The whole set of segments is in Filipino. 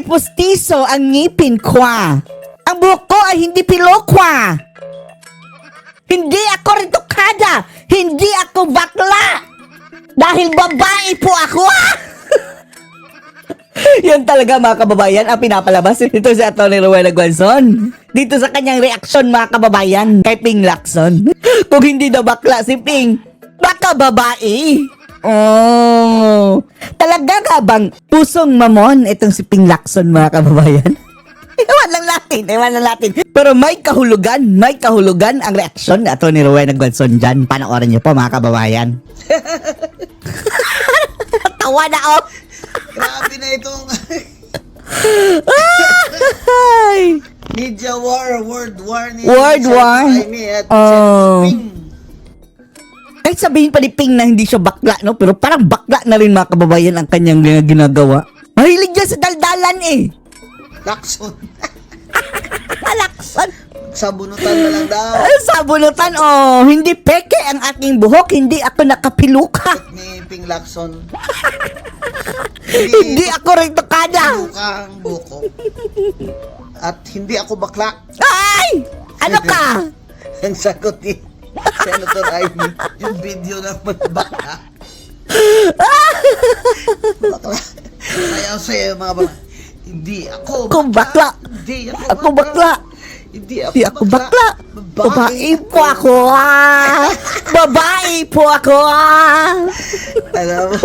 Hindi pustiso ang ngipin ko. Ang buhok ko ay hindi pilokwa. Hindi ako retokada. Hindi ako bakla. Dahil babae po ako. Yan talaga mga kababayan ang pinapalabas dito si Atty. Rowena Guanzon. Dito sa kanyang reaksyon mga kababayan kay Ping Lacson. Kung hindi daw bakla si Ping, baka babae. Oh, talaga ka bang pusong mamon itong si Ping Lacson mga kababayan? Ewan lang natin. Pero may kahulugan ang reaksyon ni Atty. Rowena Guanzon dyan. Panoorin niyo po mga kababayan. Tawa na oh. Grabe na itong Ay! media war, word war ni Word war? Jaime at Oh. Ping. Kahit sabihin pa ni Ping na hindi siya bakla, no? Pero parang bakla na rin mga kababayan ang kanyang ginagawa. Mahilig niya sa daldalan eh. Lacson. Lacson. Sabunutan na lang daw Sabunutan, oh. Hindi peke ang aking buhok. Hindi ako nakapiluka. ni Ping Lacson. Hindi ako retokada. Buka ang buko. At hindi ako bakla. Ay! Ano ka? Ang sagot ni Senator Ivy, yung video ng bakla. Bakla. Ayaw sa'yo mga bakla. Hindi ako Kung bakla. Hindi Ako bakla. Hindi Hindi ako bakla. Babae po ako. Babae po ako. Alam mo.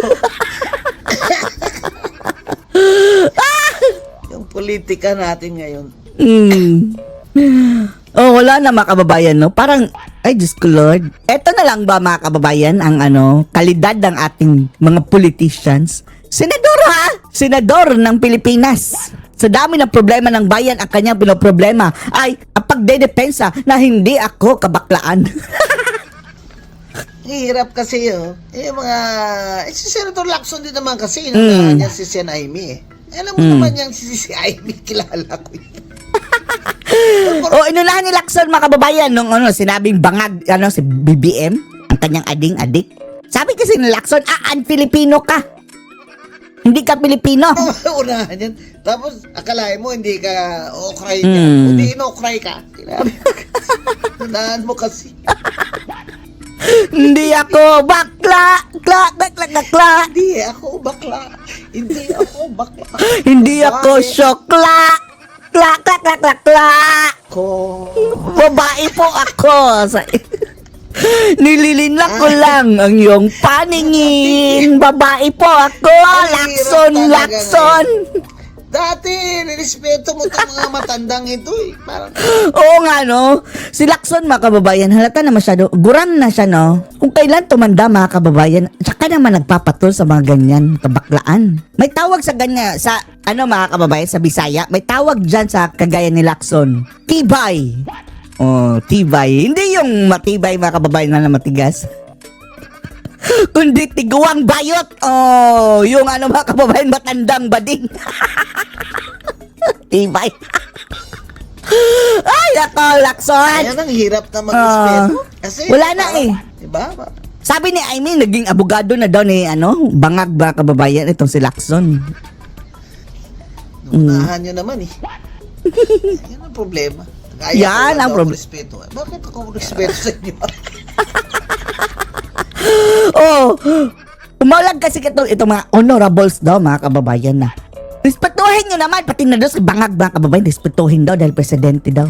Yung politika natin ngayon. Oh, wala na mga kababayan, no? Parang, ay Diyos ko Lord. Eto na lang ba mga kababayan ang kalidad ng ating mga politicians? Senador ha? Senador ng Pilipinas. Sa dami ng problema ng bayan, ang kanyang pinoproblema ay ang pagdedepensa na hindi ako kabaklaan. Hirap kasi si Senator Lacson din naman kasi niya si Sen Amy eh. Alam mo naman yung si Amy, kilala ko yun. O inunahan ni Lacson mga kababayan nung sinabing bangag si BBM, ang kanyang adik. Sabi kasi ni Lacson, Filipino ka. Hindi ka Pilipino. Unahan yan. Tapos, akalain mo, hindi ka okray ka. Hindi inokray ka. Unahan mo kasi. Hindi ako bakla. Kla. Hindi ako bakla. Hindi ako bakla. Hindi ako syokla. Kla. Ko. Babae po ako. Nililinlang ko lang ang iyong paningin. Babae po ako. Lacson. Dati, nirespeto mo itong mga matandang ito eh. Parang, Oo nga no. Si Lacson mga kababayan, halata na masyado. Guran na siya no. Kung kailan tumanda mga kababayan, saka naman nagpapatol sa mga ganyan kabaklaan. May tawag sa ganyan, sa mga kababayan, sa Bisaya, may tawag dyan sa kagaya ni Lacson. Tibay. Oh, tibay. Hindi yung matibay mga kababayan na matigas. Kundi tiguang bayot. Oh, yung mga kababayan matandang bading. Tibay. Ay, ako, Lacson. ayan ang hirap na mag-respeto. Kasi, Wala na eh. Diba? Sabi ni Amy, naging abogado na daw ni bangag ba kababayan itong si Lacson. Unahan nyo naman eh. Yan ang problema. Yan ang problema. Respeto. Bakit ako respeto sa inyo? Oh, umaulag kasi itong mga honorables daw mga kababayan na. Respetuhin nyo naman, pati na daw sa bangag ba kababayan, respetuhin daw dahil presidente daw.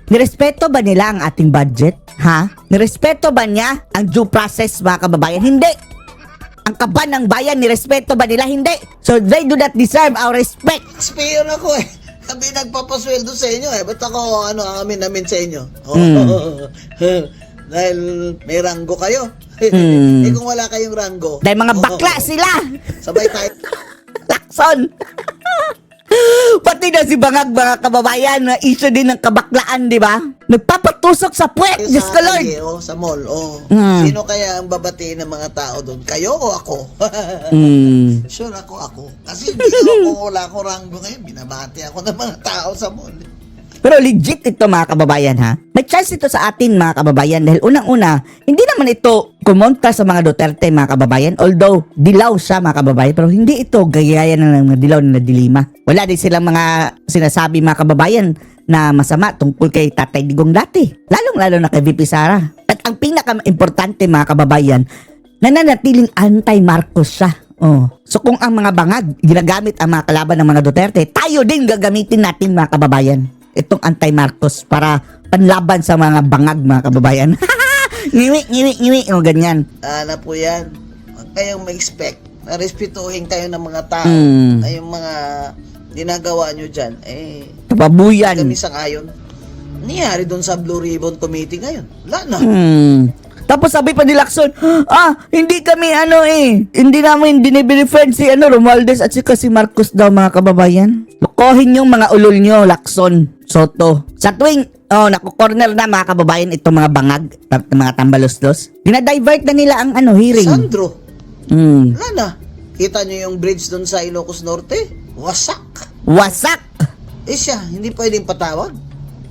Nirespeto ba nila ang ating budget? Ha? Nirespeto ba niya ang due process mga kababayan? Hindi. Ang kaban ng bayan, nirespeto ba nila? Hindi. So they do not deserve our respect. Spion ako eh. Sabi nagpapasweldo sa inyo eh. Ba't ako amin sa inyo? Dahil may ranggo kayo. Eh kung wala kayong ranggo. Dahil mga bakla sila. Sabay tayo. Lacson. Pati na si bangag mga kababayan na issue din ng kabaklaan, di ba? Nagpapatusok sa puwet, Diyos ko Lord. Sa mall. Sino kaya ang babatiin ng mga tao doon? Kayo o ako? Sure ako. Kasi wala akong ranggo ngayon. Binabati ako ng mga tao sa mall. Pero legit ito mga kababayan ha. May chance chance ito sa atin mga kababayan dahil unang-una, hindi naman ito kumontra sa mga Duterte mga kababayan, although dilaw siya mga kababayan, pero hindi ito gayaya ng mga dilaw na dilima. Wala din silang mga sinasabi mga kababayan na masama tungkol kay Tatay Digong dati, lalong-lalo na kay VP Sara. At ang pinaka-importante mga kababayan, nananatiling anti-Marcos siya. Oh. So kung ang mga bangag ginagamit ang mga kalaban ng mga Duterte, tayo din gagamitin natin mga kababayan itong anti-Marcos para panlaban sa mga bangag mga kababayan. ngiwi, o ganyan. Na po yan. Huwag kayong ma-expect na respetuhin kayo ng mga tao na yung mga ginagawa nyo dyan. Kapabuyan. Kami sang-ayon. Nangyari doon sa Blue Ribbon Committee ngayon. Wala na. Tapos sabi pa ni Lacson, hindi kami hindi namin dinibinifriend si Romualdez at si Marcos daw mga kababayan. Lukohin yung mga ulol nyo, Lacson, Soto. Sa tuwing, naku-corner na mga kababayan itong mga bangag, mga tambalos-los. Dinadivert na nila ang hearing. Sandro. Wala na. Kita nyo yung bridge doon sa Ilocos Norte? Wasak. Siya, hindi pwedeng patawag.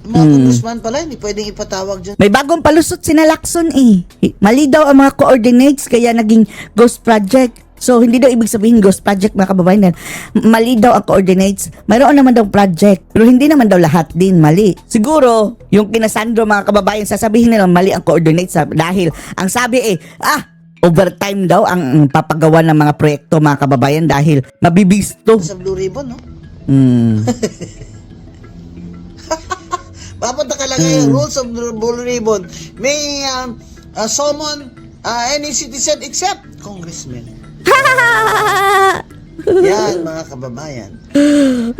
Mga congressman pala, hindi pwedeng ipatawag dyan. May bagong palusot sina Lacson Mali daw ang mga coordinates kaya naging ghost project. So, hindi daw ibig sabihin ghost project mga kababayan. Mali daw ang coordinates. Mayroon naman daw project. Pero hindi naman daw lahat din mali. Siguro, yung kina Sandro mga kababayan, sasabihin nila mali ang coordinates dahil ang sabi overtime daw ang papagawa ng mga proyekto mga kababayan dahil mabibisto. Sa Blue Ribbon, no? Papunta ka lang yung rules of Blue Ribbon. May summon any citizen except congressmen. Yan, mga kababayan.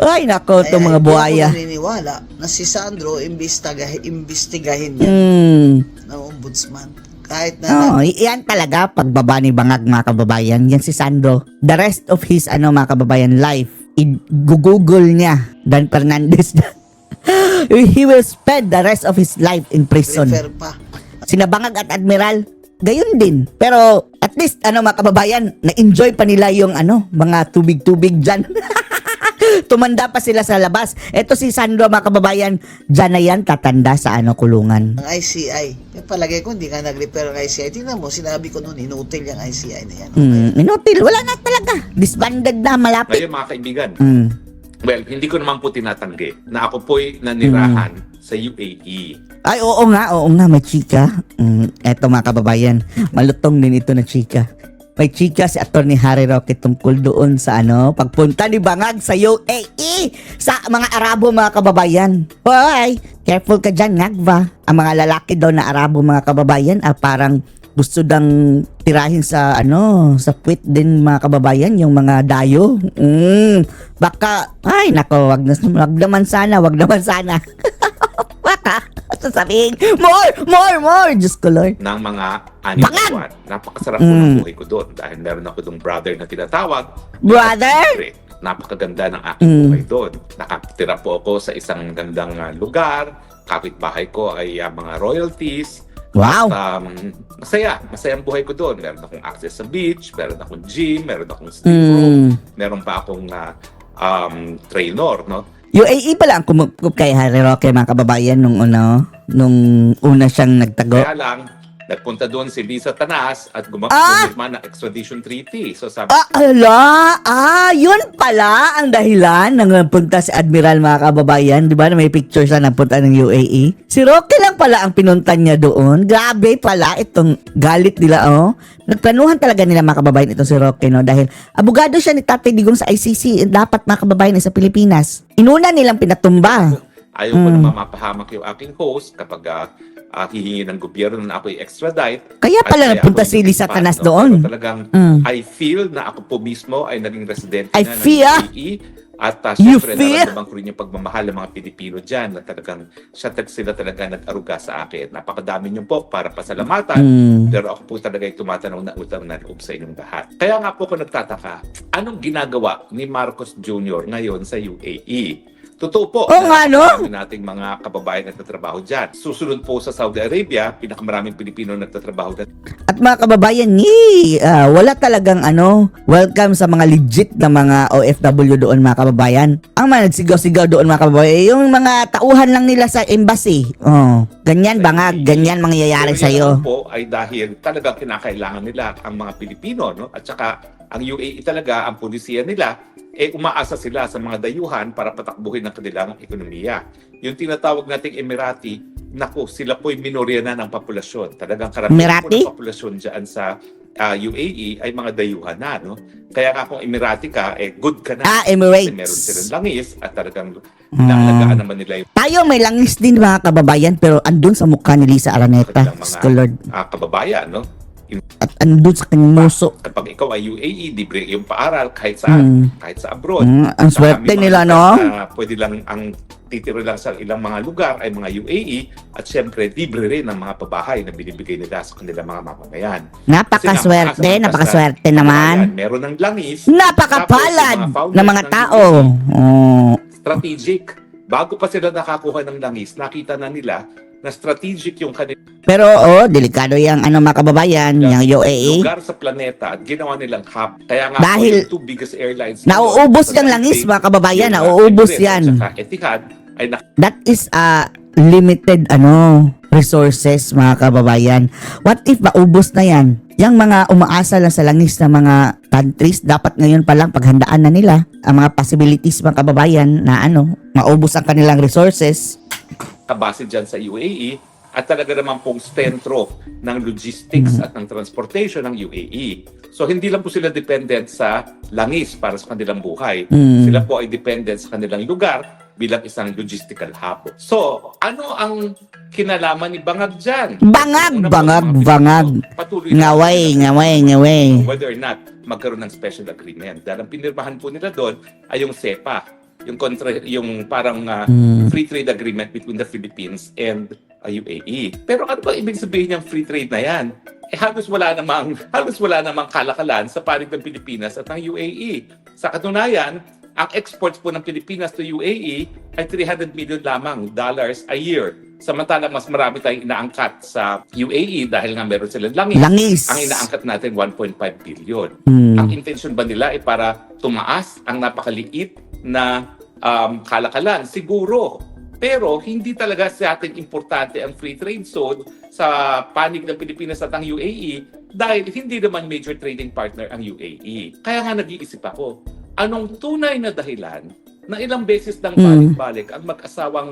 Ay, nako, itong mga buhaya. Hindi ako naniniwala na si Sandro imbestigahin niya ng ombudsman. Kahit na... yan talaga, pagbaba ni Bangag, mga kababayan. Yan si Sandro. The rest of his, mga kababayan, life, i-google niya, Dan Fernandez. He will spend the rest of his life in prison. Prefer pa. Sina Bangag at Admiral, gayon din. Pero at least mga kababayan, na-enjoy pa nila yung mga tubig-tubig dyan. Tumanda pa sila sa labas. Eto si Sandro mga kababayan, dyan na yan tatanda sa kulungan. Ang ICI. Yung palagay ko, hindi ka nag-repair ng ICI. Tingnan mo, sinabi ko noon, inutil yung ICI na yan. Inutil, wala na talaga. Disbanded na, malapit. Ngayon mga kaibigan, well, hindi ko naman po tinatanggi na ako po'y nanirahan sa UAE. Ay, oo nga, may chika. Eto mga kababayan, malutong din ito na chika. May chika si Atty. Harry Roque tungkol doon sa pagpunta ni Bangag sa UAE sa mga Arabo mga kababayan. Hoy, careful ka dyan, Ngagva. Ang mga lalaki daw na Arabo mga kababayan parang gusto dang tirahin sa sa puwit din mga kababayan yung mga dayo. Baka wag naman sana. Baka sasabihin, more, Diyos ko Lord. Ng mga 6 na buwan. Napakasarap po ng buhay ko doon dahil meron ako dong brother na tinatawag. Brother? Napakaganda ng aking buhay doon. Nakatira po ako sa isang gandang lugar. Kapitbahay ko ay mga royalties. Wow. At, masaya ang buhay ko doon. Meron akong access sa beach, meron akong gym, meron akong steam room, meron pa akong trainer, no? UAE pala ang kumukup kay Harry Roque mga kababayan nung una siyang nagtago. Kaya lang, nagpunta doon si Lisa Tanas at gumawa ng extradition treaty. So sabi yun pala ang dahilan ng punta si Admiral mga kababayan. Di ba na may picture siya ng punta ng UAE? Si Roque lang pala ang pinunta niya doon. Grabe pala itong galit nila, Nagplanuhan talaga nila mga kababayan itong si Roque, dahil abogado siya ni Tatay Digong sa ICC. Dapat mga kababayan sa Pilipinas. Inuna nilang pinatumba. ayaw ko na mapahamak yung aking host kapag hihingi ng gobyerno na ako i-extradite. Kaya pala napunta si Lisa Tanas doon. Pero talagang I feel na ako po mismo ay naging residente I na feel? ng UAE. At You syempre, feel? naramdaman ko rin yung pagmamahal ng mga Pilipino dyan na talagang sila talaga nag-aruga sa akin. Napakadami niyo po para pasalamatan. Pero ako po talaga ay tumatanaw na utang na loob sa inyong lahat. Kaya nga po ako nagtataka, anong ginagawa ni Marcos Jr. ngayon sa UAE? Totoo po. Oo nga, no? Marami nating mga kababayan nagtatrabaho dyan. Susunod po sa Saudi Arabia, pinakamaraming Pilipino nagtatrabaho dyan. At mga kababayan, wala talagang welcome sa mga legit na mga OFW doon mga kababayan. Ang mga nagsigaw-sigaw doon mga kababayan, yung mga tauhan lang nila sa embassy. Oh, ganyan bangag, ganyan mangyayari sa iyo. Po ay dahil talagang kinakailangan nila ang mga Pilipino, no? At saka ang UAE talaga, ang pulisiya nila, umaasa sila sa mga dayuhan para patakbuhin ang kanilang ekonomiya. Yung tinatawag nating Emirati, naku, sila po'y minorya na ng populasyon. Talagang karamihan po Emirati? ng populasyon dyan sa UAE ay mga dayuhan na, no? Kaya nga kung Emirati ka, good ka na. Kasi Emirates. meron silang langis at talagang inaalagaan naman nila yung Tayo may langis din mga kababayan, pero andun sa mukha ni Lisa Araneta, kanilang mga Lord. kababayan, no? At andun sa kanyang muso. Kapag ikaw ay UAE, libre yung paaral kahit saan, kahit sa abroad. Ang swerte nila, no? Pwede lang ang titiro lang sa ilang mga lugar ay mga UAE at syempre libre rin ang mga pabahay na binibigay nila sa kanilang mga mamamayan. Napakaswerte, Kasi napakaswerte kababayan, naman. Meron ng langis. Napakapalad Tapos yung mga founders ng mga ng tao. UAE, Oh. strategic. Bago pa sila nakakuha ng langis, nakita na nila na strategic yung kanilang Pero delikado yung mga kababayan, yung UAE. lugar sa planeta at ginawa nilang hub. Kaya nga Dahil po, yung two biggest airlines nauubos sa yung langis, United mga kababayan, States, nauubos Emirates yan. at saka Etihad ay That is limited resources mga kababayan. What if maubos na yan? Yung mga umaasa lang sa langis na mga countries, dapat ngayon pa lang paghandaan na nila ang mga possibilities mga kababayan na maubos ang kanilang resources. kabase dyan sa UAE at talaga naman pong sentro ng logistics at ng transportation ng UAE. So hindi lang po sila dependent sa langis para sa kanilang buhay. Sila po ay dependent sa kanilang lugar bilang isang logistical hub. So, ano ang kinalaman ni Bangag dyan? Bangag, Una po, bangag, mga Pilipino, bangag. patuloy na Ngaway, sila ngaway, ngaway. whether or not magkaroon ng special agreement. Dahil ang pinirmahan po nila doon ay yung SEPA, yung parang free trade agreement between the Philippines and UAE. Pero ano ba ibig sabihin ng free trade na yan? Halos wala namang kalakalan sa panig ng Pilipinas at ng UAE. Sa katunayan, ang exports po ng Pilipinas to UAE ay $300 million lamang a year. Samantala, mas marami tayong inaangkat sa UAE dahil nga meron silang langis. Ang inaangkat natin, 1.5 billion. Ang intention ba nila ay para tumaas ang napakaliit na kalakalan? Siguro. Pero hindi talaga sa atin importante ang free trade zone sa panig ng Pilipinas at ang UAE dahil hindi naman major trading partner ang UAE. Kaya nga nag-iisip ako, anong tunay na dahilan na ilang beses nang balik-balik ang mag-asawang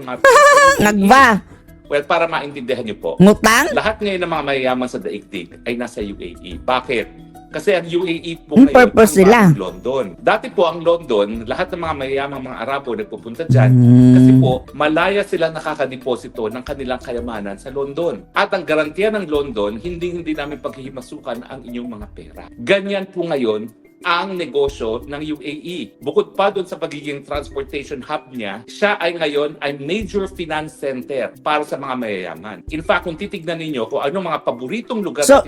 Nagba, Well, para maintindihan niyo po, ngutang? lahat ngayon ng mga mayayaman sa daigdig ay nasa UAE. Bakit? Kasi ang UAE po Yung ngayon purpose ang nila. bagong London. Dati po ang London, lahat ng mga mayayamang mga Arabo nagpupunta dyan kasi po malaya sila nakakadeposito ng kanilang kayamanan sa London. At ang garantiya ng London, hindi namin paghihimasukan ang inyong mga pera. Ganyan po ngayon ang negosyo ng UAE. Bukod pa doon sa pagiging transportation hub niya, siya ay ngayon ay major finance center para sa mga mayayaman. In fact, kung titignan ninyo kung ano mga paboritong lugar So,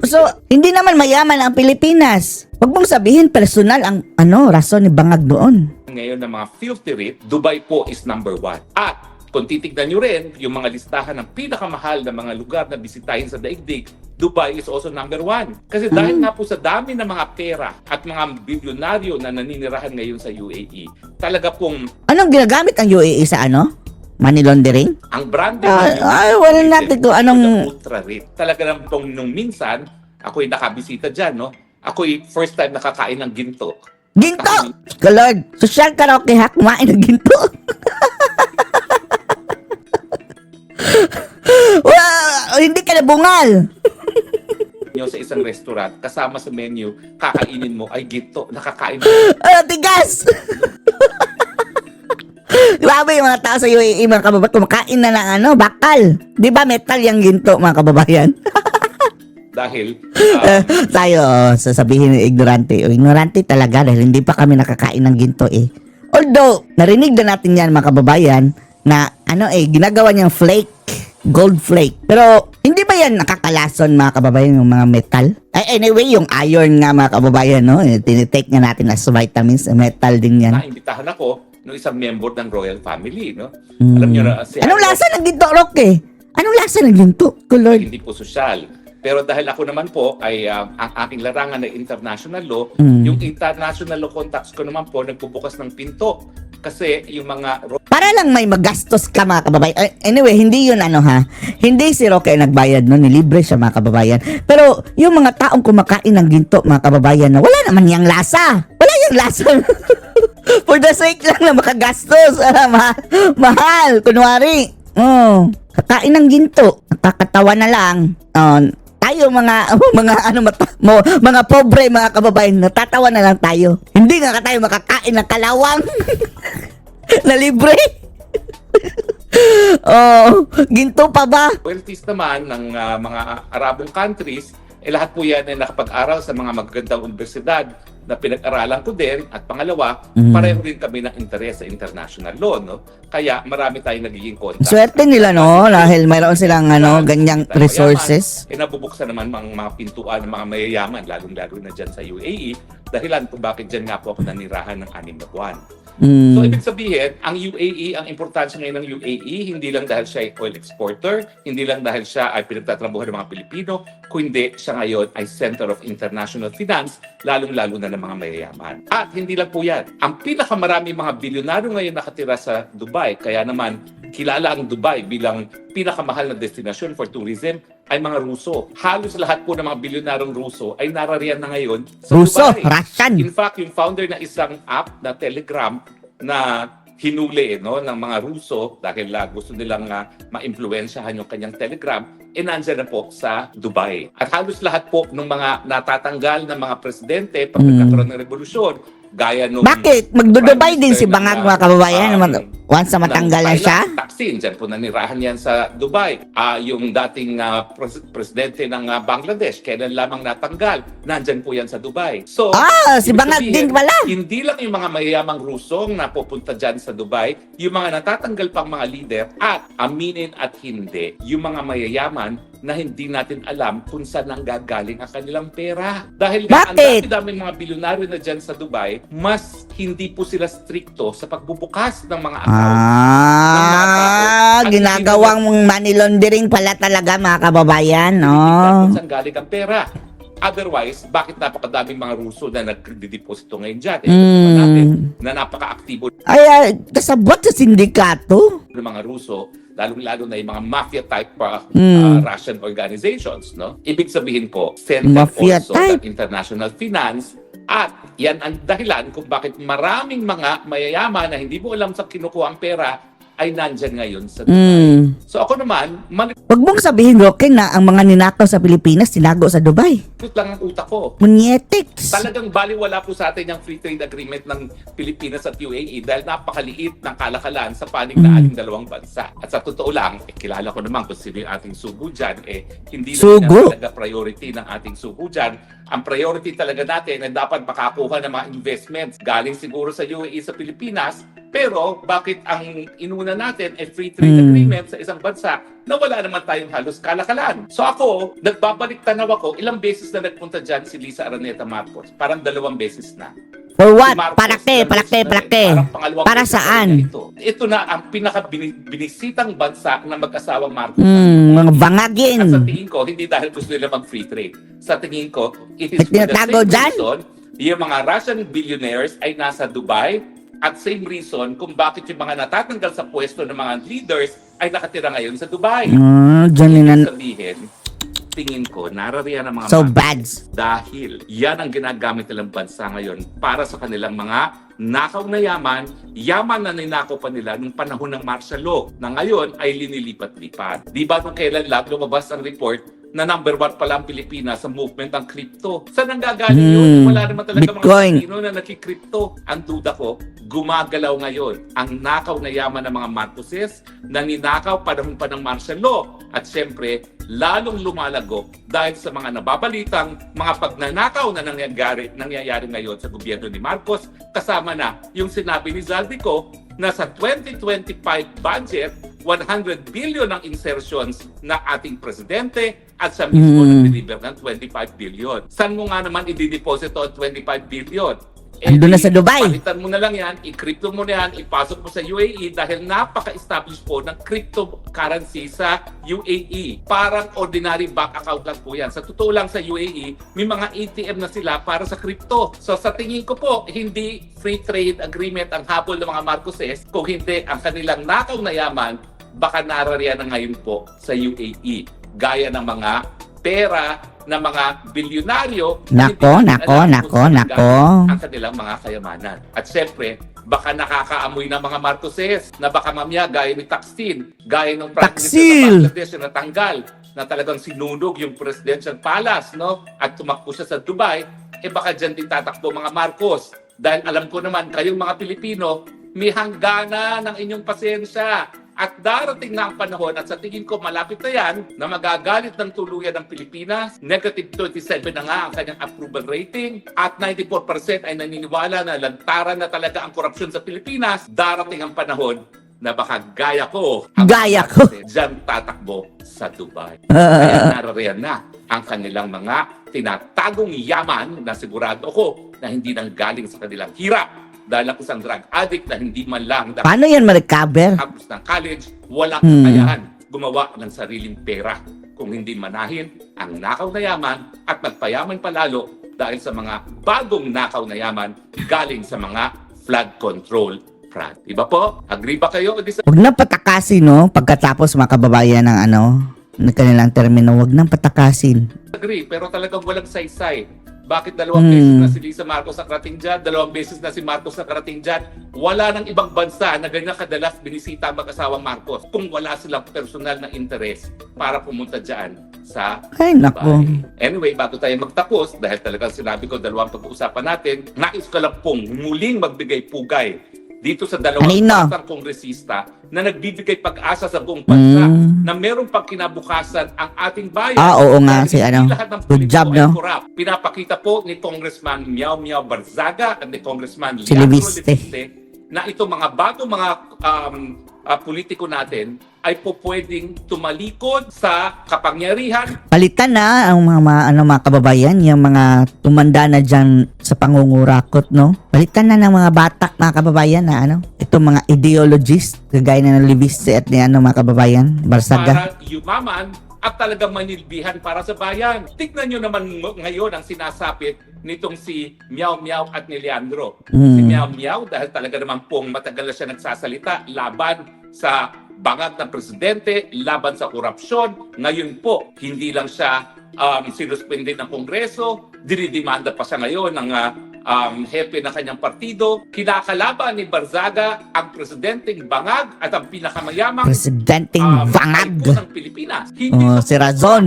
hindi naman mayaman ang Pilipinas. Huwag mong sabihin personal ang rason ni Bangag doon. ngayon ng mga filthy rich, Dubai po is number 1. At kung titignan nyo rin yung mga listahan ng pinakamahal na mga lugar na bisitahin sa daigdig, Dubai is also number 1. Kasi dahil nga po sa dami ng mga pera at mga bilyonaryo na naninirahan ngayon sa UAE, talaga pong Anong ginagamit ang UAE sa money laundering? ang branding ng Ay, wala natin kung anong... ultra rich. Talaga naman pong nung minsan, ako'y nakabisita dyan, no? Ako'y first time nakakain ng ginto. Ginto! Lord, social karaoke ha, kumain ng ginto. Hindi ka nabungal. Nyo sa isang restaurant, kasama sa menu, kakainin mo ay ginto. Nakakain mo. Tigas! Grabe yung mga tao sa UAE, mga kababayan, kumakain na ng bakal. Di ba metal yung ginto, mga kababayan? Dahil Tayo, sasabihin ng ignorante. Ignorante talaga dahil hindi pa kami nakakain ng ginto Although, narinig na natin yan, mga kababayan, na ginagawa niyang flake. Gold flake. Pero, hindi ba yan nakakalason, mga kababayan, yung mga metal? Anyway, yung iron nga, mga kababayan, no? Tinitake nga natin as vitamins, metal din yan. naimbitahan ako ng isang member ng royal family, no? Mm. Alam niyo na, Anong lasa ng ginto, Roque? Anong lasa ng ginto, Lord? hindi po sosyal. Pero dahil ako naman po ay ang aking larangan ay international law, Mm. yung international law contacts ko naman po nagbubukas ng pinto. Kasi yung mga Para lang may magastos ka, mga kababayan. Anyway, hindi yun hindi si Roque nagbayad no, nilibre siya, mga kababayan. Pero yung mga taong kumakain ng ginto, mga kababayan, na wala naman yang lasa. Wala yang lasa. For the sake lang na makagastos. Mahal. Kunwari. Kakain ng ginto. Nakakatawa na lang. Tayo mga pobre, mga kababayan, natatawa na lang tayo. Hindi nga tayo makakain ng kalawang na libre. Ginto pa ba? wealthies naman ng mga Arabong countries, lahat po yan ay nakapag-aral sa mga magagandang universidad na pinag-aralan ko din. At pangalawa, pareho rin kami ng interes sa international law, no? Kaya marami tayong nagiging contact. Swerte nila, no? Dahil mayroon silang ganyang resources. Nabubuksan naman mga pintuan ng mga mayayaman, lalong-lalo na dyan sa UAE. Dahilan kung bakit dyan nga po ako nanirahan ng 6 na buwan. So, ibig sabihin, ang UAE, ang importansya ngayon ng UAE, hindi lang dahil siya ay oil exporter, hindi lang dahil siya ay pinagtatrabuhan ng mga Pilipino, kundi siya ngayon ay center of international finance, lalong-lalo na ng mga mayayaman. At hindi lang po yan. Ang pinakamaraming mga bilyonaryo ngayon nakatira sa Dubai, kaya naman kilala ang Dubai bilang pinakamahal na destination for tourism, ay mga Ruso. Halos lahat po ng mga bilyonaryong Ruso ay narariyan na ngayon sa Ruso, Dubai. Russian. In fact, yung founder ng isang app na Telegram na hinuli ng mga Ruso dahil gusto nilang ma-impluwensyahan yung kanyang Telegram, nandyan na po sa Dubai. At halos lahat po ng mga natatanggal na mga presidente pag nagkakaroon ng revolusyon, gaya nung... Bakit? Magdudubay din si Prime Bangag, Minister mga kababayan. Once na matanggal na siya. Taksin, dyan po nanirahan yan sa Dubai. Yung dating presidente ng Bangladesh, kailan lamang natanggal, nandyan po yan sa Dubai. So, Si ibig Bangag sabihin, din pala. hindi lang yung mga mayayamang Rusong na pupunta dyan sa Dubai, yung mga natatanggal pang mga leader at aminin at hindi, yung mga mayayaman na hindi natin alam kung saan nanggagaling ang kanilang pera. Dahil ang Bakit? dami-daming mga bilyonaryo na dyan sa Dubai, mas hindi po sila stricto sa pagbubukas ng mga account. Ginagawang money laundering pala talaga, mga kababayan, no? Kung saan galing ang pera. Otherwise, bakit napakadaming mga Ruso na nagdedeposito ngayon dyan? Naman natin na napaka-aktibo Ay, kasabot sa sindikato. ng mga Ruso, lalong-lalo na yung mga mafia-type Russian organizations, no? Ibig sabihin po, center Mafia also type. ng international finance at yan ang dahilan kung bakit maraming mga mayayaman na hindi mo alam sa kinukuha ang pera ay nandyan ngayon sa Dubai. So ako naman, Huwag mong sabihin, Roque, na ang mga ninakaw sa Pilipinas tinago sa Dubai. malikot lang ang utak ko. Munyetics. Talagang baliwala po sa atin yung free trade agreement ng Pilipinas at UAE dahil napakaliit ng kalakalan sa panig na ating dalawang bansa. At sa totoo lang, kilala ko naman kung sino yung ating sugo dyan, hindi Sugo? na talaga priority ng ating sugo dyan. Ang priority talaga natin ay dapat makakuha ng mga investments galing siguro sa UAE sa Pilipinas. Pero bakit ang inuna natin ay free trade agreement sa isang bansa na wala naman tayong halos kalakalan? So ako, nagbabalik tanaw ako, ilang beses na nagpunta dyan si Lisa Araneta Marcos. Parang 2 beses na. For what? Si Marcos, Palaki. ilang beses na rin. Parang pangalawang Para beses na saan? rin ito na ang pinaka-binisitang bansa ng mag-asawang Marcos. Mga At sa bangagin. tingin ko, hindi dahil gusto nila mag-free trade. Sa tingin ko, it is May for the tinatago same dyan? reason, yung mga Russian billionaires ay nasa Dubai at same reason kung bakit yung mga natatanggal sa pwesto ng mga leaders ay nakatira ngayon sa Dubai. Dyan Ibig sabihin, tingin ko, narariyan ang mga So market bad. dahil yan ang ginagamit nilang bansa ngayon para sa kanilang mga nakaw na yaman na ninakaw pa nila nung panahon ng martial law na ngayon ay linilipat-lipat. Di ba nung kailan lang lumabas ang report na number 1 pala ang Pilipinas sa movement ng crypto? Saan ang gagaling yun? Wala naman talaga Bitcoin. mga Pilipino na nakikrypto. Ang duda ko, gumagalaw ngayon ang nakaw na yaman ng mga Marcoses na ninakaw panahon pa ng martial law. At syempre, lalong lumalago dahil sa mga nababalitang mga pagnanakaw na nangyayari ngayon sa gobyerno ni Marcos, kasama na yung sinabi ni Zaldico na sa 2025 budget, 100 billion ang insertions na ating presidente at siya mismo nag-deliver ng 25 billion. Saan mo nga naman i-deposit ang 25 billion? Andun na sa Dubai. Palitan mo na lang yan, i-crypto mo na yan, ipasok mo sa UAE dahil napaka-establish po ng cryptocurrency sa UAE. Parang ordinary bank account lang po yan. Sa totoo lang sa UAE, may mga ATM na sila para sa crypto. So sa tingin ko po, hindi free trade agreement ang habol ng mga Marcoses, kung hindi ang kanilang nakaw na yaman, baka narariyan na ngayon po sa UAE. Gaya ng mga pera ng mga bilyonaryo. Nako, hindi nako, alam nako, kung saan nako. galing ang kanilang mga kayamanan. At syempre, baka nakakaamoy ng mga Marcoses na baka mamaya gaya ni Taksin, gaya ng Prime Minister Taksil! ng Bangladesh na natanggal, na talagang sinunog yung presidential palace, no? At tumakbo siya sa Dubai, baka dyan din tatakbo mga Marcos. Dahil alam ko naman, kayong mga Pilipino, may hangganan ng inyong pasensya. At darating na ang panahon, at sa tingin ko malapit na yan, na magagalit ng tuluyan ng Pilipinas. Negative 27 na nga ang kanyang approval rating. At 94% ay naniniwala na lantaran na talaga ang korupsyon sa Pilipinas. Darating ang panahon na baka gaya ko, ang Gaya mga ko. dyan tatakbo sa Dubai. Kaya narariyan na ang kanilang mga tinatagong yaman na sigurado ko na hindi nang galing sa kanilang hirap. Dahil ako isang drug addict na hindi man lang Paano yan ma-recover? tapos ng college, walang kakayahan gumawa ng sariling pera. Kung hindi manahin ang nakaw na yaman at magpayaman palalo dahil sa mga bagong nakaw na yaman galing sa mga flood control project. Iba po? Agree ba kayo? Huwag nang patakasin, no? Pagkatapos mga kababayan ng ng kanilang termino, huwag nang patakasin. Disagree, pero talagang walang saysay. Bakit dalawang beses na si Lisa Marcos nakarating dyan, dalawang beses na si Marcos nakarating dyan, wala nang ibang bansa na ganyan kadalas binisita ang mag-asawang Marcos kung wala silang personal na interes para pumunta dyan sa Ay, nako. Dubai. Anyway, bago tayo magtapos, dahil talagang sinabi ko dalawang pag-uusapan natin, nais ko lang pong muling magbigay pugay dito sa dalawang Kanino? batang kongresista na nagbibigay pag-asa sa buong bansa na meron pang kinabukasan ang ating bayan. Oo nga, Dahil si hindi lahat ng good politiko job, ay no? corrupt. Pinapakita po ni Congressman Miao Miao Barzaga at ni Congressman Si Leandro Leviste. Leviste na itong mga bago mga politiko natin ay po pwedeng tumalikod sa kapangyarihan. Palitan na ang mga kababayan, yung mga tumanda na dyan sa pangungurakot, no? Palitan na ng mga bata, mga kababayan, na itong mga ideologists, kagaya na ng Leviste at ni mga kababayan, Barsaga. Para yumaman at talagang manilbihan para sa bayan. Tignan nyo naman ngayon ang sinasapit nitong si Miao Miao at ni Leandro. Si Miao Miao, dahil talaga naman pong matagal na siya nagsasalita laban sa bangag ng presidente, laban sa korupsyon. Ngayon po, hindi lang siya sinuspende ng Kongreso, dinidemanda pa siya ngayon ng hepe ng kanyang partido. Kinakalaban ni Barzaga ang presidenteng bangag at ang pinakamayamang Presidenteng bangag. typo ng Pilipinas. Hindi Oh, sa si Razon.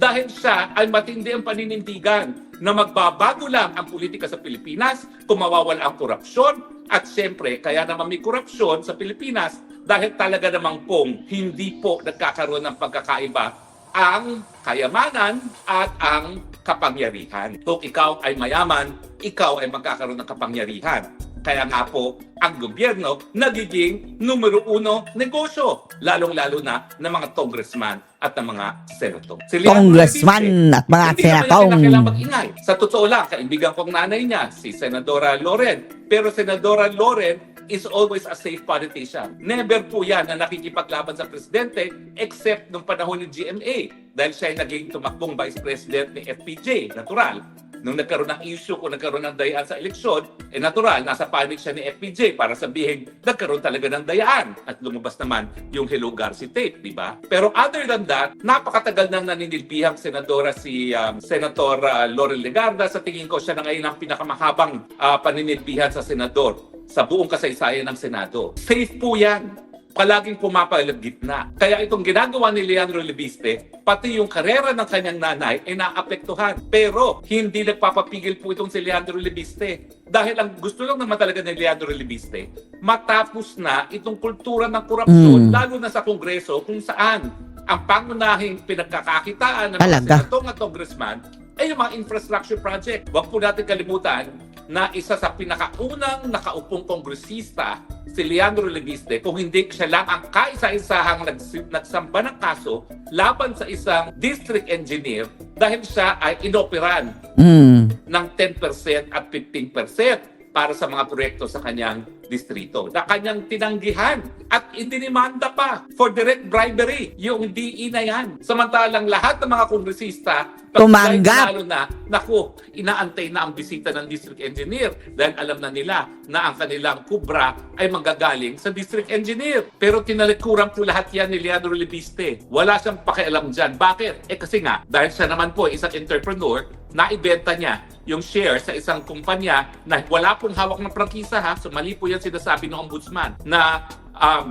dahil siya ay matindi ang paninindigan na magbabago lang ang politika sa Pilipinas kung mawawala ang korupsyon. At siyempre, kaya naman may korupsyon sa Pilipinas dahil talaga namang pong hindi po nagkakaroon ng pagkakaiba ang kayamanan at ang kapangyarihan. Kung ikaw ay mayaman, ikaw ay magkakaroon ng kapangyarihan. Kaya nga po, ang gobyerno nagiging numero uno negosyo, lalong-lalo na ng mga congressman at ng mga senator. Si Leandro Congressman Leviste, at mga hindi naman senatong. niya kailangan mag-ingay. Sa totoo lang, kaibigan kong nanay niya, si Senadora Loren. Pero Senadora Loren is always a safe politician. Never po yan na nakikipaglaban sa presidente except nung panahon ni GMA dahil siya ay naging tumakbong vice president ni FPJ, natural. Nung nagkaroon ng issue kung nagkaroon ng dayaan sa eleksyon, natural, nasa panic siya ni FPJ para sabihin, nagkaroon talaga ng dayaan. At lumabas naman yung Hello Garci tape, di ba? Pero other than that, napakatagal nang naninilbihang senadora si Senator Loren Legarda. Sa tingin ko, siya na ngayon ang pinakamahabang paninilbihan sa senador sa buong kasaysayan ng Senado. Safe po yan. Palaging pumapalagit na. Kaya itong ginagawa ni Leandro Leviste, pati yung karera ng kanyang nanay ay naapektuhan. Pero hindi nagpapapigil po itong si Leandro Leviste. Dahil ang gusto lang naman talaga ni Leandro Leviste, matapos na itong kultura ng korupsyon, lalo na sa Kongreso, kung saan ang pangunahing pinagkakakitaan ng mga Talaga. senatong at congressman ay yung mga infrastructure project. Huwag po natin kalimutan na isa sa pinakaunang nakaupong kongresista si Leandro Leviste, kung hindi siya lang ang kaisa-isahang nagsamba ng kaso laban sa isang district engineer dahil siya ay inoperan ng 10% at 15%. para sa mga proyekto sa kanyang distrito na kanyang tinanggihan at idinimanda pa for direct bribery yung DE na yan. Samantalang lahat ng mga kongresista Tumanggap. lalo na, naku, inaantay na ang bisita ng district engineer dahil alam na nila na ang kanilang kubra ay manggagaling sa district engineer. Pero tinalikuran po lahat yan ni Leandro Libiste. Wala siyang pakialam dyan. Bakit? Kasi nga, dahil siya naman po isang entrepreneur, naibenta niya yung share sa isang kumpanya na wala pong hawak ng prangkisa ha. So mali po yan sinasabi ng ombudsman na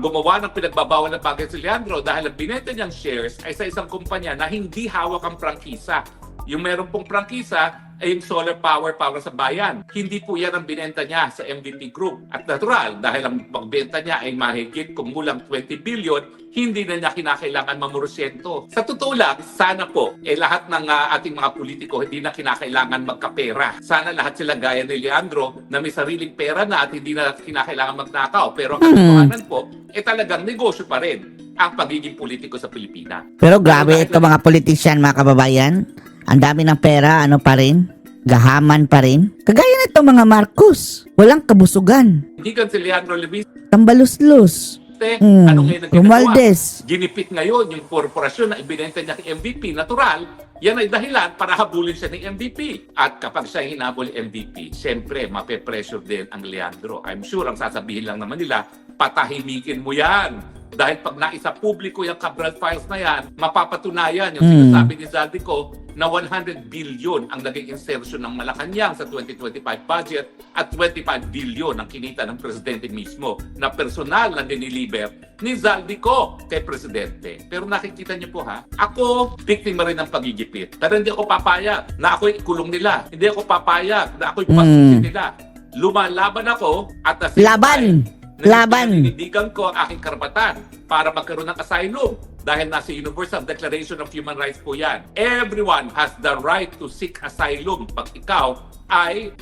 gumawa ng pinagbabawal na bagay si Leandro dahil ang binenta niyang shares ay sa isang kumpanya na hindi hawak ang prangkisa. Yung meron pong prangkisa ay yung solar power para sa bayan. Hindi po yan ang binenta niya sa MVP Group. At natural, dahil ang pagbenta niya ay mahigit kumulang 20 billion, hindi na niya kinakailangan mamorosyento. Sa totoo lang, sana po, lahat ng ating mga politiko hindi na kinakailangan magkapera. Sana lahat sila gaya ni Leandro na may sariling pera na at hindi na kinakailangan magnakaw. Pero ang katotohanan po, talagang negosyo pa rin ang pagiging politiko sa Pilipinas. Pero grabe ito mga politician, mga kababayan. Ang dami ng pera, ano pa rin? Gahaman pa rin. Kagaya nito mga Marcos. Walang kabusugan. Hindi kan si Leandro Libiste, Tambaluslos. ano ngayon ang ginagawa? Romualdez. Ginipit ngayon yung korporasyon na ibinenta niya kay MVP. Natural, yan ay dahilan para habulin siya ng MVP. At kapag siya hinabol ng MVP, syempre, mape-pressure din ang Leandro. I'm sure ang sasabihin lang naman nila, patahimikin mo yan. Dahil pag naisa publiko yung Cabral Files na yan, mapapatunayan yung sinasabi ni Zaldico na 100 billion ang naging insertion ng Malacanang sa 2025 budget at 25 billion ang kinita ng presidente mismo na personal na diniliber ni Zaldico kay presidente. Pero nakikita niyo po ha, ako biktima rin ng pagigipit. Pero hindi ako papayag na ako'y ikulong nila. Hindi ako papayag na ako'y pasusin nila. Lumalaban ako at the same time, Naninindigan ko ang aking karapatan para magkaroon ng asylum dahil nasa Universal Declaration of Human Rights po yan. Everyone has the right to seek asylum pag ikaw ay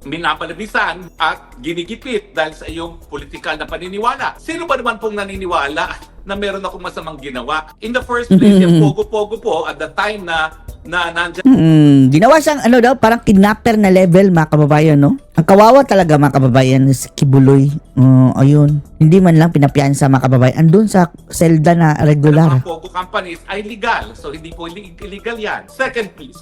minapalabisan at ginigipit dahil sa iyong politikal na paniniwala. Sino ba naman pong naniniwala na meron akong masamang ginawa? In the first place, yung pogo-pogo po at the time na nandyan. Ginawa siyang ano daw, parang kidnapper na level, mga kababayan, no? Ang kawawa talaga, mga kababayan, si Kibuloy. Ayun. Hindi man lang pinapiansa, mga kababayan. Andun sa selda na regular. Ang mga pogo companies ay legal. So hindi po illegal yan. Second place.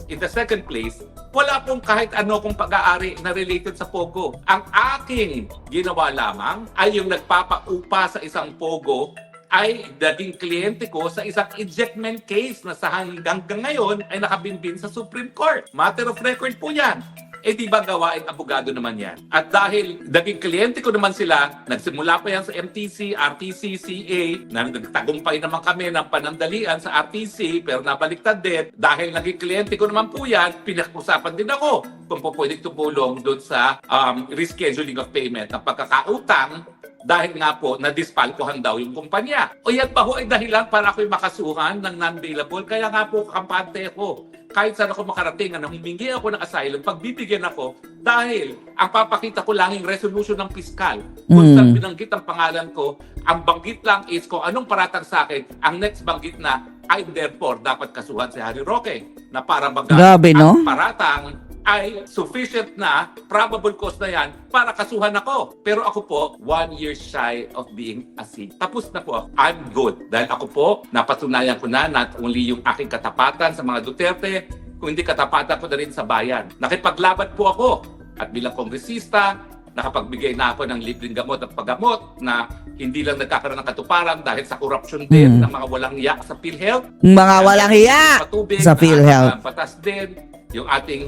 In the second place, wala pong kahit ano kong pag-aari na related sa pogo. Ang aking ginawa lamang ay yung nagpapaupa sa isang pogo ay naging kliyente ko sa isang ejectment case na sa hanggang ngayon ay nakabinbin sa Supreme Court. Matter of record po yan. Di ba gawain abogado naman yan? At dahil naging kliyente ko naman sila, nagsimula pa yan sa MTC, RTC, CA, na nagtagumpay naman kami ng panandalian sa RTC, pero nabaliktad din. Dahil naging kliyente ko naman po yan, pinag-usapan din ako kung po pwede tumulong doon sa rescheduling of payment ng pagkakautang dahil nga po na-dispalkohan daw yung kumpanya. O yan pa ho ay dahilan para ako'y makasuhan ng non-bailable. Kaya nga po kampante ako. Kahit saan ako makarating na humingi ako ng asylum, pagbibigyan ako dahil ang papakita ko lang yung resolution ng piskal. Kung saan binanggit ang pangalan ko, ang banggit lang is kung anong paratang sa akin, ang next banggit na ay therefore dapat kasuhan si Harry Roque na para Grabe, no? ang paratang ay sufficient na, probable cause na yan, para kasuhan ako. Pero ako po, 1 year shy of being a sin. Tapos na po, I'm good. Dahil ako po, napatunayan ko na not only yung aking katapatan sa mga Duterte, kundi katapatan ko na rin sa bayan. Nakipaglaban po ako. At bilang kongresista, nakapagbigay na ako ng libreng gamot at paggamot na hindi lang nagkakaroon ng katuparan dahil sa korupsyon din ng mga walang hiya sa PhilHealth. Mga walang hiya sa PhilHealth. Patas din yung ating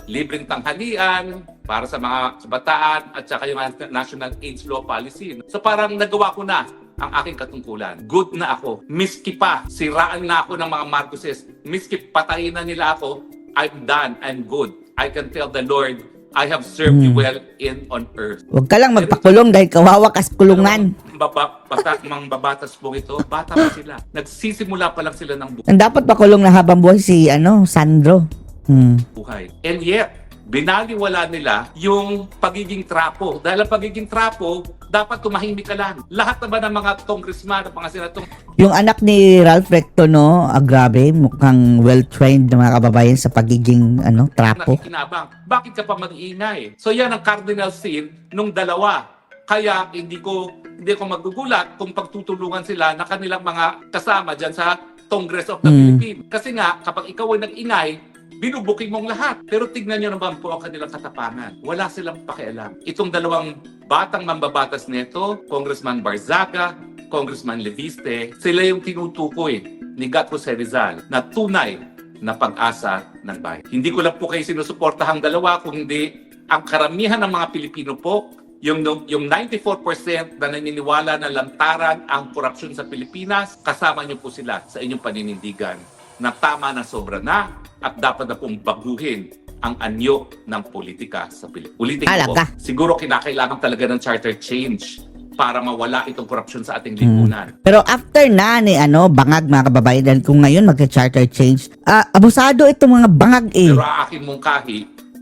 libreng tanghalian para sa mga kabataan at saka yung National AIDS Law Policy. So parang nagawa ko na ang aking katungkulan. Good na ako. Miski pa, siraan na ako ng mga Marcoses. Miski patayin na nila ako, I'm done. I'm good. I can tell the Lord, I have served you well in on earth. Huwag ka lang magpakulong dahil kawawa ka sa kulungan. Mga babatas po ito, bata pa sila. Nagsisimula pa lang sila ng Ang dapat pakulong na habang buhay si Sandro. buhay. And yet, binaliwala nila yung pagiging trapo. Dahil ang pagiging trapo, dapat tumahimik ka lang. Lahat naman ng mga congressman at mga senador Yung anak ni Ralph Recto, no? Grabe, mukhang well-trained na mga kababayan sa pagiging, trapo. nakikinabang. Bakit ka pa mag-iingay? So yan ang cardinal sin nung dalawa. Kaya hindi ko magugulat kung pagtutulungan sila na kanilang mga kasama dyan sa Congress of the Philippines. Kasi nga, kapag ikaw ay nag-ingay, binubuking mong lahat. Pero tignan nyo naman po ang kanilang katapangan. Wala silang pakialam. Itong dalawang batang mambabatas nito, Congressman Barzaga, Congressman Leviste, sila yung tinutukoy ni Gat Jose Rizal na tunay na pag-asa ng bayan. Hindi ko lang po kayo sinusuportahang dalawa, kundi ang karamihan ng mga Pilipino po, yung 94% na naniniwala na lantaran ang korupsyon sa Pilipinas, kasama niyo po sila sa inyong paninindigan na tama na sobra na at dapat na pong baguhin ang anyo ng politika sa Pilipinas. Ulitin ko po, Talaga? siguro kinakailangan talaga ng charter change para mawala itong korupsyon sa ating lipunan. Pero after na ni bangag mga kababayan, dahil kung ngayon magka-charter change, abusado itong mga bangag Pero ang aking mungkahi,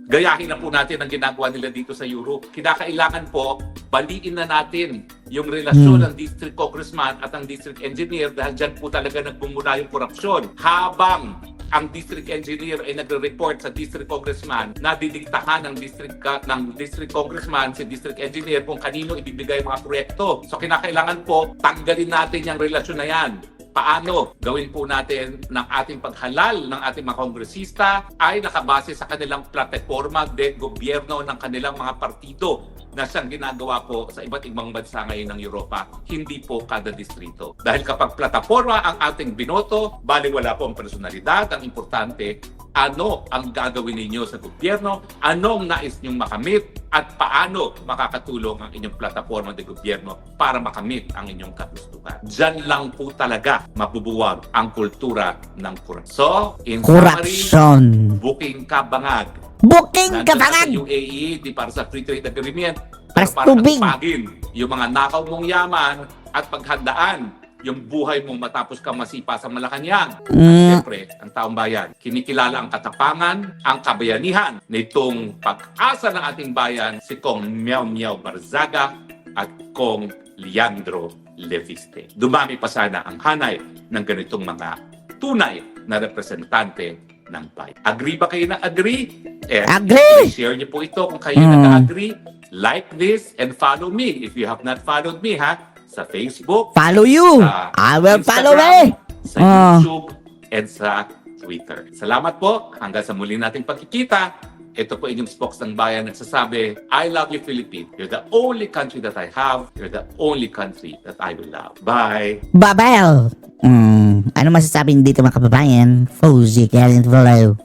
gayahin na po natin ang ginagawa nila dito sa Europe. Kinakailangan po, baliin na natin yung relasyon ng district congressman at ang district engineer dahil dyan po talaga nagmumula yung korupsyon. Habang ang district engineer ay nagre-report sa district congressman, nadidiktahan ng district congressman si district engineer kung kanino ibibigay mga proyekto. So kinakailangan po, tanggalin natin yung relasyon na yan. Paano gawin po natin ng ating paghalal ng ating mga kongresista ay nakabase sa kanilang plataforma de gobyerno ng kanilang mga partido na siyang ginagawa po sa iba't ibang bansa ngayon ng Europa, hindi po kada distrito. Dahil kapag plataforma ang ating binoto, bali wala po ang personalidad, ang importante, ano ang gagawin ninyo sa gobyerno, anong nais nyong makamit, at paano makakatulong ang inyong plataforma de gobyerno para makamit ang inyong kagustuhan. Diyan lang po talaga mabubuwag ang kultura ng korupsyon. So, in summary, corruption. booking ka bangag. Booking ka Nandun sa bangag! UAE, di para sa free trade agreement, Para sa para tubig. atupagin yung mga nakaw mong yaman at paghandaan yung buhay mong matapos kang masipa sa Malacanang. At siyempre, ang taong bayan, kinikilala ang katapangan, ang kabayanihan nitong pag-asa ng ating bayan, si Kong Miao Miao Barzaga at Kong Leandro Leviste. Dumami pa sana ang hanay ng ganitong mga tunay na representante ng bayan. Agree ba kayo na agree? Agree! Share niyo po ito kung kayo nag-agree. Like this and follow me if you have not followed me sa Facebook, Follow you! sa I will follow Instagram, me! sa YouTube, and sa Twitter. Salamat po. Hanggang sa muli nating pagkikita. Ito po inyong spokes ng bayan nagsasabi, I love you, Philippines. You're the only country that I have. You're the only country that I will love. Bye! Babel! Ano masasabi dito mga kababayan? Fauzi, Karen Volo.